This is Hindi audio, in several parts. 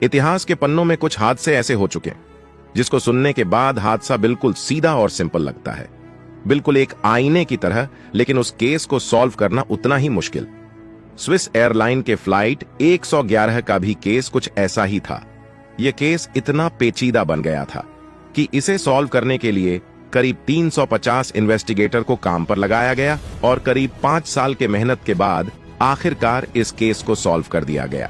इतिहास के पन्नों में कुछ हादसे ऐसे हो चुके हैं जिसको सुनने के बाद हादसा बिल्कुल सीधा और सिंपल लगता है, बिल्कुल एक आईने की तरह, लेकिन उस केस को सॉल्व करना उतना ही मुश्किल। स्विस एयरलाइन के फ्लाइट 111 का भी केस कुछ ऐसा ही था। यह केस इतना पेचीदा बन गया था कि इसे सॉल्व करने के लिए करीब 350 इन्वेस्टिगेटर को काम पर लगाया गया और करीब 5 साल के मेहनत के बाद आखिरकार इस केस को सॉल्व कर दिया गया।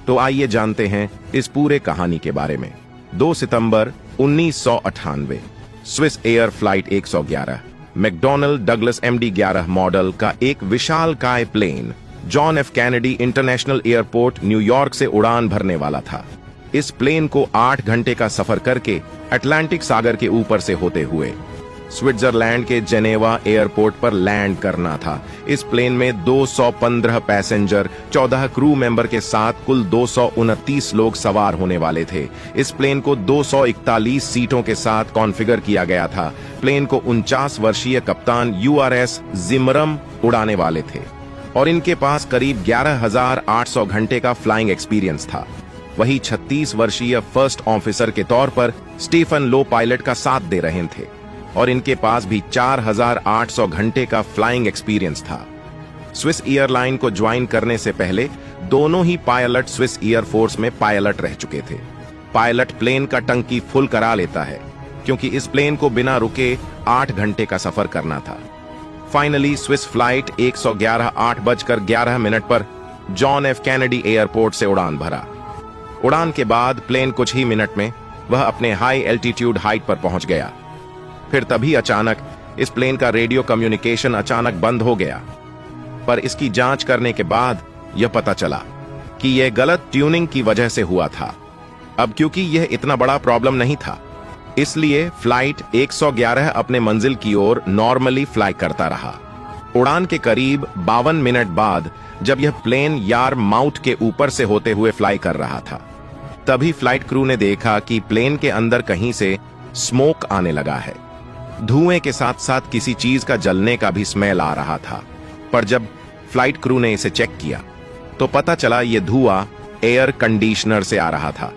तो आइए जानते हैं इस पूरे कहानी के बारे में। 2 सितंबर 1998 Swiss air flight 111 McDonnell Douglas MD-11 model का एक विशालकाय plane John F Kennedy international airport New York से उड़ान भरने वाला था। इस प्लेन को 8 घंटे का सफर करके अटलांटिक सागर के ऊपर से होते हुए स्विट्जरलैंड के जेनेवा एयरपोर्ट पर लैंड करना था। इस प्लेन में 215 पैसेंजर, 14 क्रू मेंबर के साथ कुल 229 लोग सवार होने वाले थे। इस प्लेन को 241 सीटों के साथ कॉन्फ़िगर किया गया था। प्लेन को 49 वर्षीय कप्तान URS जिमरम उड़ाने वाले थे और इनके पास करीब 11,800 घंटे का फ्लाइंग एक्सपीरियंस था। वही 36 वर्षीय फर्स्ट ऑफिसर के तौर पर स्टीफन लो पायलट का साथ दे रहे थे और इनके पास भी 4,800 घंटे का फ्लाइंग एक्सपीरियंस था। स्विस एयरलाइन को ज्वाइन करने से पहले दोनों ही पायलट स्विस एयरफोर्स में पायलट रह चुके थे। पायलट प्लेन का टंकी फुल करा लेता है क्योंकि इस प्लेन को बिना रुके 8 घंटे का सफर करना था। फाइनली स्विस फ्लाइट 111 8:11 पर जॉन एफ कैनेडी एयरपोर्ट से उड़ान भरा। उड़ान के बाद प्लेन कुछ ही मिनट में वह अपने हाई एल्टीट्यूड हाइट पर पहुंच गया। फिर तभी अचानक इस प्लेन का रेडियो कम्युनिकेशन अचानक बंद हो गया। पर इसकी जांच करने के बाद यह पता चला कि यह गलत ट्यूनिंग की वजह से हुआ था। अब क्योंकि यह इतना बड़ा प्रॉब्लम नहीं था, इसलिए फ्लाइट 111 अपने मंजिल की ओर नॉर्मली फ्लाई करता रहा। उड़ान के करीब 52 मिनट बाद जब यह प्लेन यार माउथ के ऊपर से होते हुए फ्लाई कर रहा था, तभी फ्लाइट क्रू ने देखा कि प्लेन के अंदर कहीं से स्मोक आने लगा है। धुएं के साथ साथ किसी चीज का जलने का भी स्मेल आ रहा था। पर जब फ्लाइट क्रू ने इसे चेक किया तो पता चला यह धुआं एयर कंडीशनर से आ रहा था।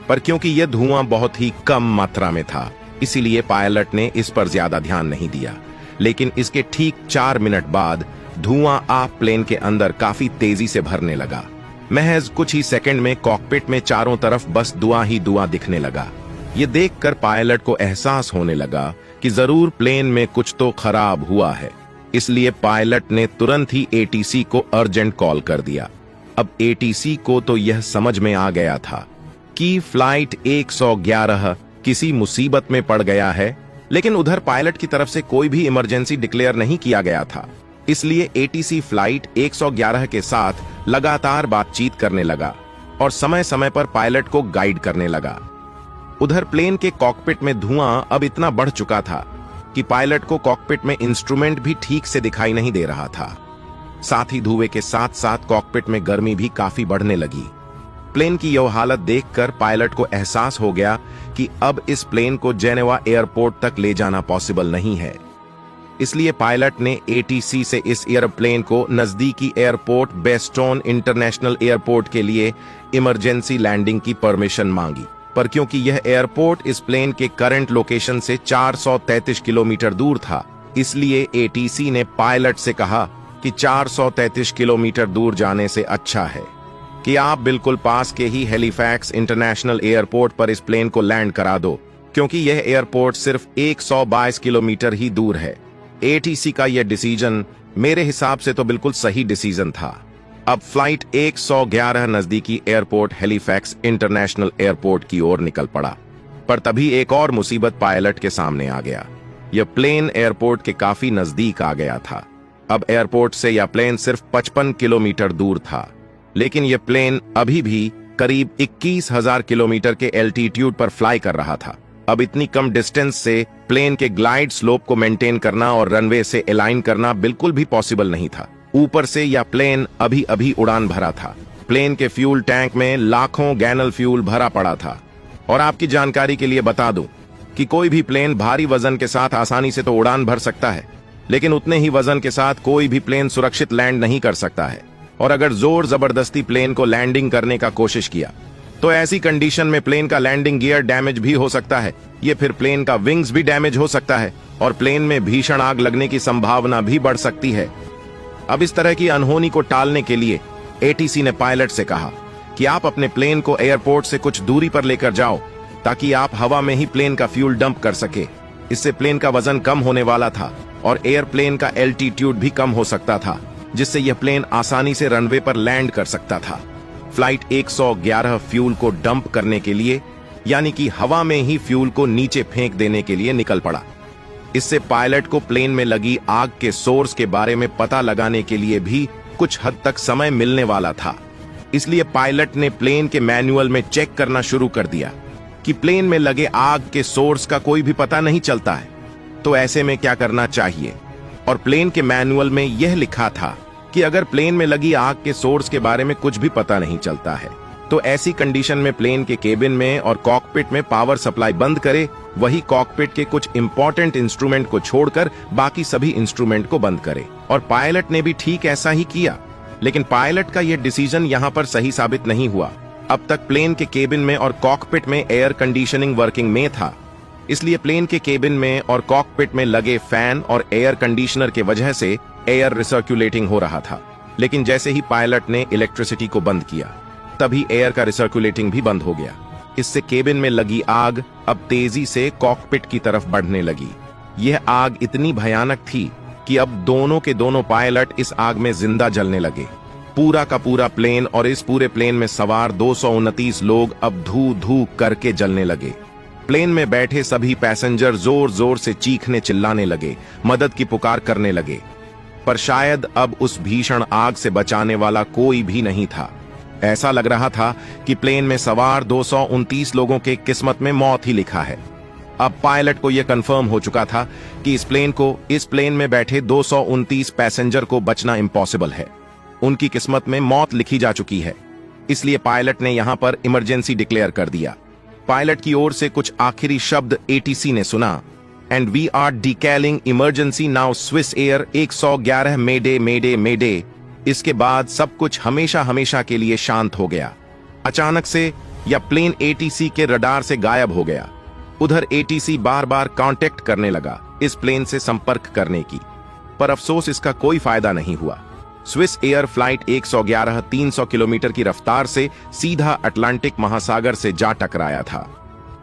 पर क्योंकि यह धुआं बहुत ही कम मात्रा में था, इसीलिए पायलट ने इस पर ज्यादा ध्यान नहीं दिया। लेकिन इसके ठीक 4 मिनट बाद धुआं आप प्लेन के अंदर काफी तेजी से भरने लगा। महज कुछ ही सेकंड में कॉकपिट में चारों तरफ बस धुआं ही धुआं दिखने लगा। ये देखकर पायलट को एहसास होने लगा कि जरूर प्लेन में कुछ तो खराब हुआ है। इसलिए पायलट ने तुरंत ही ATC को अर्जेंट कॉल कर दिया। अब ATC को तो यह समझ में आ गया था कि फ्लाइट 111 किसी मुसीबत में पड़ गया है, लेकिन उधर पायलट की तरफ से कोई भी इमरजेंसी डिक्लेयर नहीं किया गया था। इसलिए ATC फ्लाइट 111 के साथ लगातार बातचीत करने लगा और समय समय पर पायलट को गाइड करने लगा। उधर प्लेन के कॉकपिट में धुआं अब इतना बढ़ चुका था कि पायलट को कॉकपिट में इंस्ट्रूमेंट भी ठीक से दिखाई नहीं दे रहा था। साथ ही धुएं के साथ साथ कॉकपिट में गर्मी भी काफी बढ़ने लगी। प्लेन की यह हालत देखकर पायलट को एहसास हो गया कि अब इस प्लेन को जेनेवा एयरपोर्ट तक ले जाना पॉसिबल नहीं है। इसलिए पायलट ने ATC से इस एयरप्लेन को नजदीकी एयरपोर्ट बेस्टोन इंटरनेशनल एयरपोर्ट के लिए इमरजेंसी लैंडिंग की परमिशन मांगी। पर क्योंकि यह एयरपोर्ट इस प्लेन के करंट लोकेशन से 433 किलोमीटर दूर था, इसलिए ATC ने पायलट से कहा कि 433 किलोमीटर दूर जाने से अच्छा है कि आप बिल्कुल पास के ही हैलिफैक्स इंटरनेशनल एयरपोर्ट पर इस प्लेन को लैंड करा दो, क्योंकि यह एयरपोर्ट सिर्फ 122 किलोमीटर ही दूर है। ATC का यह डिसीजन मेरे हिसाब से तो बिल्कुल सही डिसीजन था। अब फ्लाइट 111 नजदीकी एयरपोर्ट हैलिफैक्स इंटरनेशनल एयरपोर्ट की ओर निकल पड़ा। पर तभी एक और मुसीबत पायलट के सामने आ गया। यह प्लेन एयरपोर्ट के काफी नजदीक आ गया था। अब एयरपोर्ट से यह प्लेन सिर्फ 55 किलोमीटर दूर था, लेकिन यह प्लेन अभी भी करीब 21,000 किलोमीटर के एल्टीट्यूड पर फ्लाई कर रहा था। अब इतनी कम डिस्टेंस से प्लेन के ग्लाइड स्लोप को मेंटेन करना और रनवे से अलाइन करना बिल्कुल भी पॉसिबल नहीं था। ऊपर से यह प्लेन अभी अभी उड़ान भरा था। प्लेन के फ्यूल टैंक में लाखों गैलन फ्यूल भरा पड़ा था। और आपकी जानकारी के लिए बता दूं कि कोई भी प्लेन भारी वजन के साथ आसानी से तो उड़ान भर सकता है, लेकिन उतने ही वजन के साथ कोई भी प्लेन सुरक्षित लैंड नहीं कर सकता है। और अगर जोर जबरदस्ती प्लेन को लैंडिंग करने का कोशिश किया तो ऐसी कंडीशन में प्लेन का लैंडिंग गियर डैमेज भी हो सकता है। ये फिर प्लेन का विंग्स भी डैमेज हो सकता है और प्लेन में भीषण आग लगने की संभावना भी बढ़ सकती है। अब इस तरह की अनहोनी को टालने के लिए एटीसी ने पायलट से कहा कि आप अपने प्लेन को एयरपोर्ट से कुछ दूरी पर लेकर जाओ ताकि आप हवा में ही प्लेन का फ्यूल डंप कर सके। इससे प्लेन का वजन कम होने वाला था और एयरप्लेन का एल्टीट्यूड भी कम हो सकता था, जिससे यह प्लेन आसानी से रनवे पर लैंड कर सकता था। फ्लाइट 111 फ्यूल को डंप करने के लिए, यानी कि हवा में ही फ्यूल को नीचे फेंक देने के लिए निकल पड़ा। इससे पायलट को प्लेन में लगी आग के सोर्स के बारे में पता लगाने के लिए भी कुछ हद तक समय मिलने वाला था। इसलिए पायलट ने प्लेन के मैनुअल में चेक करना शुरू कर दिया कि प्लेन में लगे आग के सोर्स का कोई भी पता नहीं चलता है, तो ऐसे में क्या करना चाहिए। और प्लेन के मैनुअल में यह लिखा था कि अगर प्लेन में लगी आग के सोर्स के बारे में कुछ भी पता नहीं चलता है, तो ऐसी कंडीशन में प्लेन के केबिन में और कॉकपिट में पावर सप्लाई बंद करे, वही कॉकपिट के कुछ इंपॉर्टेंट इंस्ट्रूमेंट को छोड़कर बाकी सभी इंस्ट्रूमेंट को बंद करे। और पायलट ने भी ठीक ऐसा ही किया, लेकिन पायलट का यह डिसीजन यहां पर सही साबित नहीं हुआ। अब तक प्लेन के केबिन में और कॉकपिट में एयर कंडीशनिंग वर्किंग में था, इसलिए प्लेन के केबिन में और कॉकपिट में लगे फैन और एयर कंडीशनर के वजह से एयर रिसर्कुलेटिंग हो रहा था। लेकिन जैसे ही पायलट ने इलेक्ट्रिसिटी को बंद किया, तभी एयर का रिसर्कुलेटिंग भी बंद हो गया। इससे केबिन में लगी आग अब तेजी से कॉकपिट की तरफ बढ़ने लगी। यह आग इतनी भयानक थी कि अब दोनों के दोनों पायलट इस आग में जिंदा जलने लगे। पूरा का पूरा प्लेन और इस पूरे प्लेन में सवार 229 लोग अब धू धू करके जलने लगे। प्लेन में बैठे सभी पैसेंजर जोर जोर से चीखने चिल्लाने लगे, मदद की पुकार करने लगे, पर शायद अब उस भीषण आग से बचाने वाला कोई भी नहीं था। ऐसा लग रहा था कि प्लेन में सवार 229 लोगों के किस्मत में मौत ही लिखा है। अब पायलट को यह कंफर्म हो चुका था कि इस प्लेन में बैठे 229 पैसेंजर को बचना इम्पॉसिबल है। उनकी किस्मत में मौत लिखी जा चुकी है। इसलिए पायलट ने यहां पर इमरजेंसी डिक्लेयर कर दिया। पायलट की ओर से कुछ आखिरी शब्द एटीसी ने सुना, and we are declaring emergency now Swiss Air 111 mayday mayday mayday. इसके बाद सब कुछ हमेशा हमेशा के लिए शांत हो गया। अचानक से यह प्लेन एटीसी के रडार से गायब हो गया। उधर एटीसी बार बार कांटेक्ट करने लगा इस प्लेन से संपर्क करने की, पर अफसोस इसका कोई फायदा नहीं हुआ। स्विस एयर फ्लाइट 111 300 किलोमीटर की रफ्तार से सीधा अटलांटिक महासागर से जा टकराया था।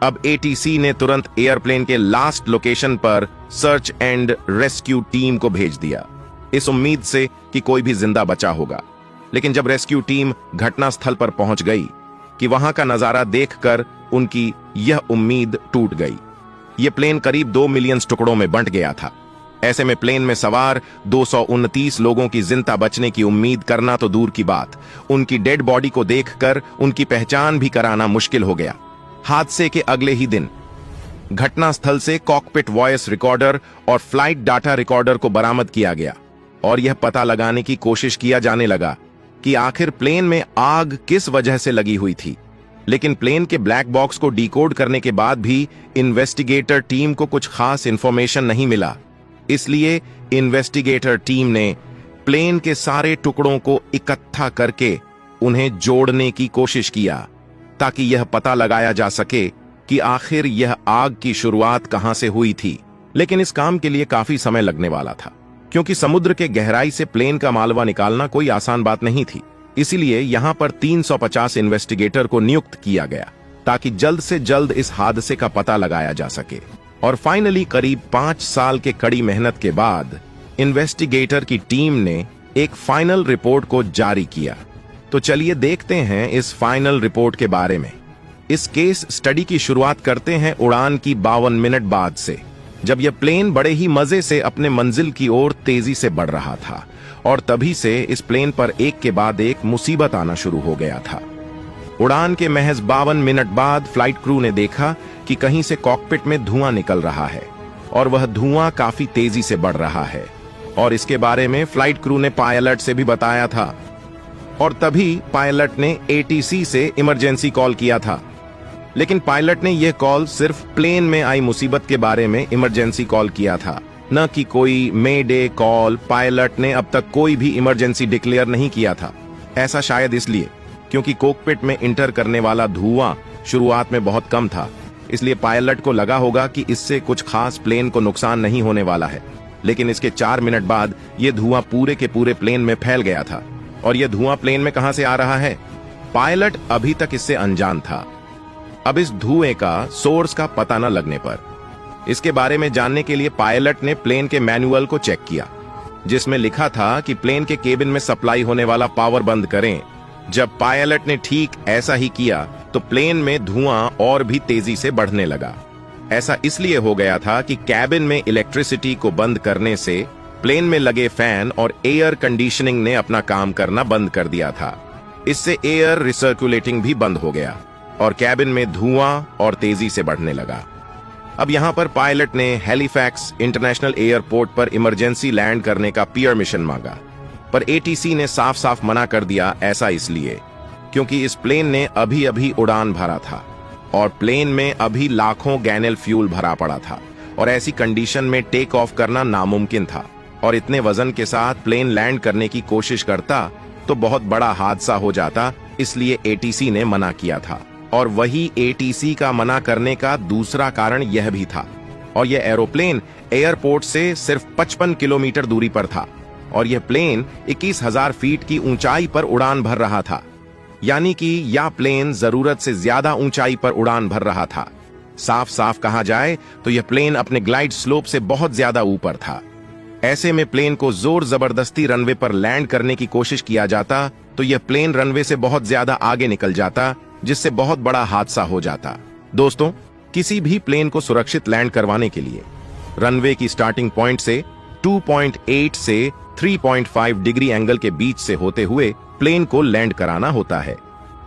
अब एटीसी ने तुरंत एयरप्लेन के लास्ट लोकेशन पर सर्च एंड रेस्क्यू टीम को भेज दिया, इस उम्मीद से कि कोई भी जिंदा बचा होगा। लेकिन जब रेस्क्यू टीम घटनास्थल पर पहुंच गई कि वहां का नजारा देखकर उनकी यह उम्मीद टूट गई। यह प्लेन करीब 2 मिलियन टुकड़ों में बंट गया था। ऐसे में प्लेन में सवार 229 लोगों की जिंदा बचने की उम्मीद करना तो दूर की बात, उनकी डेड बॉडी को देखकर उनकी पहचान भी कराना मुश्किल हो गया। हादसे के अगले ही दिन घटनास्थल से कॉकपिट वॉइस रिकॉर्डर और फ्लाइट डाटा रिकॉर्डर को बरामद किया गया और यह पता लगाने की कोशिश किया जाने लगा कि आखिर प्लेन में आग किस वजह से लगी हुई थी। लेकिन प्लेन के ब्लैक बॉक्स को डिकोड करने के बाद भी इन्वेस्टिगेटर टीम को कुछ खास इंफॉर्मेशन नहीं मिला। इसलिए इन्वेस्टिगेटर टीम ने प्लेन के सारे टुकड़ों को इकट्ठा करके उन्हें जोड़ने की कोशिश किया ताकि यह पता लगाया जा सके कि आखिर यह आग की शुरुआत कहां से हुई थी। लेकिन इस काम के लिए काफी समय लगने वाला था, क्योंकि समुद्र के गहराई से प्लेन का मालवा निकालना कोई आसान बात नहीं थी। इसीलिए यहां पर 350 इन्वेस्टिगेटर को नियुक्त किया गया ताकि जल्द से जल्द इस हादसे का पता लगाया जा सके। और फाइनली करीब 5 साल के कड़ी मेहनत के बाद इन्वेस्टिगेटर की टीम ने एक फाइनल रिपोर्ट को जारी किया। तो चलिए देखते हैं इस फाइनल रिपोर्ट के बारे में। इस केस स्टडी की शुरुआत करते हैं उड़ान की 52 मिनट बाद से, जब यह प्लेन बड़े ही मजे से अपने मंजिल की ओर तेजी से बढ़ रहा था। और तभी से इस प्लेन पर एक के बाद एक मुसीबत आना शुरू हो गया था। उड़ान के महज 52 मिनट बाद फ्लाइट क्रू ने देखा कि कहीं से कॉकपिट में धुआं निकल रहा है और वह धुआं काफी तेजी से बढ़ रहा है। और इसके बारे में फ्लाइट क्रू ने पायलट से भी बताया था। और तभी पायलट ने एटीसी से इमरजेंसी कॉल किया था। लेकिन पायलट ने यह कॉल सिर्फ प्लेन में आई मुसीबत के बारे में इमरजेंसी कॉल किया था, न कि कोई मे डे कॉल। पायलट ने अब तक कोई भी इमरजेंसी डिक्लेयर नहीं किया था। ऐसा शायद इसलिए क्योंकि कॉकपिट में इंटर करने वाला धुआं शुरुआत में बहुत कम था, इसलिए पायलट को लगा होगा कि इससे कुछ खास प्लेन को नुकसान नहीं होने वाला है। लेकिन इसके 4 मिनट बाद यह धुआं पूरे के पूरे प्लेन में फैल गया था। और यह धुआं प्लेन में कहां से आ रहा है? पायलट अभी तक इससे अनजान था। अब इस धुएं का सोर्स का पता न लगने पर इसके बारे में जानने के लिए पायलट ने प्लेन के मैनुअल को चेक किया, जिसमें लिखा था कि प्लेन के केबिन में सप्लाई होने वाला पावर बंद करें। जब पायलट ने ठीक ऐसा ही किया तो प्लेन में धुआं और भी तेजी से बढ़ने लगा। ऐसा इसलिए हो गया था कि कैबिन में इलेक्ट्रिसिटी को बंद करने से प्लेन में लगे फैन और एयर कंडीशनिंग ने अपना काम करना बंद कर दिया था। इससे एयर रिसर्कुलेटिंग भी बंद हो गया और कैबिन में धुआं और तेजी से बढ़ने लगा। अब यहां पर पायलट ने हैलिफैक्स इंटरनेशनल एयरपोर्ट पर इमरजेंसी लैंड करने का परमिशन मांगा, पर एटीसी ने साफ साफ मना कर दिया। ऐसा इसलिए क्योंकि इस प्लेन ने अभी अभी उड़ान भरा था और प्लेन में अभी लाखों गैलन फ्यूल भरा पड़ा था और ऐसी कंडीशन में टेक ऑफ करना नामुमकिन था। और इतने वजन के साथ प्लेन लैंड करने की कोशिश करता तो बहुत बड़ा हादसा हो जाता, इसलिए एटीसी ने मना किया था। और वही एटीसी का मना करने का दूसरा कारण यह भी था, और यह एरोप्लेन एयरपोर्ट से सिर्फ 55 किलोमीटर दूरी पर था और यह प्लेन 21,000 फीट की ऊंचाई पर उड़ान भर रहा था। यानी कि यह प्लेन जरूरत से ज्यादा ऊंचाई पर उड़ान भर रहा था। साफ साफ कहा जाए तो यह प्लेन अपने ग्लाइड स्लोप से बहुत ज्यादा ऊपर था। ऐसे में प्लेन को जोर जबरदस्ती रनवे पर लैंड करने की कोशिश किया जाता तो यह प्लेन रनवे से बहुत ज्यादा आगे निकल जाता, जिससे बहुत बड़ा हादसा हो जाता। दोस्तों, किसी भी प्लेन को सुरक्षित लैंड करवाने के लिए रनवे की स्टार्टिंग पॉइंट से 2.8 से 3.5 डिग्री एंगल के बीच से होते हुए प्लेन को लैंड कराना होता है,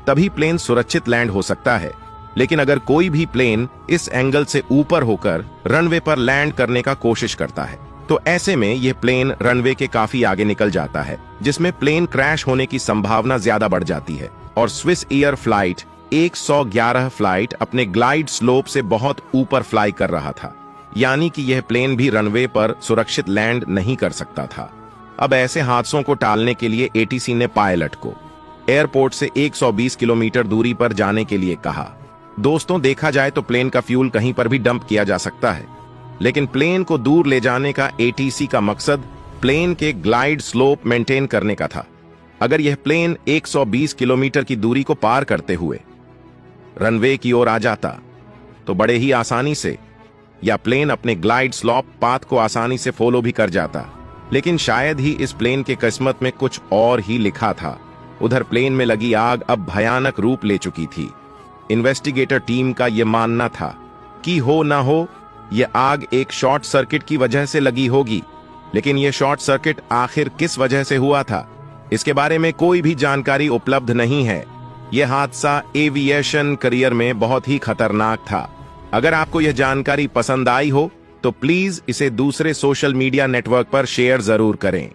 तभी प्लेन सुरक्षित लैंड हो सकता है। लेकिन अगर कोई भी प्लेन इस एंगल से ऊपर होकर रनवे पर लैंड करने का कोशिश करता है तो ऐसे में यह प्लेन रनवे के काफी आगे निकल जाता है, जिसमें प्लेन क्रैश होने की संभावना ज्यादा बढ़ जाती है। और स्विस एयर फ्लाइट 111 फ्लाइट अपने ग्लाइड स्लोप से बहुत ऊपर फ्लाई कर रहा था, यानी कि यह प्लेन भी रनवे पर सुरक्षित लैंड नहीं कर सकता था। अब ऐसे हादसों को टालने के लिए एटीसी ने पायलट को एयरपोर्ट से 120 किलोमीटर दूरी पर जाने के लिए कहा। दोस्तों, देखा जाए तो प्लेन का फ्यूल कहीं पर भी डंप किया जा सकता है, लेकिन प्लेन को दूर ले जाने का एटीसी का मकसद प्लेन के ग्लाइड स्लोप मेंटेन करने का था। अगर यह प्लेन 120 किलोमीटर की दूरी को पार करते हुए रनवे की ओर आ जाता तो बड़े ही आसानी से या प्लेन अपने ग्लाइड स्लोप पाथ को आसानी से फॉलो भी कर जाता। लेकिन शायद ही इस प्लेन के किस्मत में कुछ और ही लिखा था। उधर प्लेन में लगी आग अब भयानक रूप ले चुकी थी। इन्वेस्टिगेटर टीम का यह मानना था कि हो ना हो यह आग एक शॉर्ट सर्किट की वजह से लगी होगी, लेकिन यह शॉर्ट सर्किट आखिर किस वजह से हुआ था, इसके बारे में कोई भी जानकारी उपलब्ध नहीं है। यह हादसा एविएशन करियर में बहुत ही खतरनाक था। अगर आपको यह जानकारी पसंद आई हो तो प्लीज इसे दूसरे सोशल मीडिया नेटवर्क पर शेयर जरूर करें।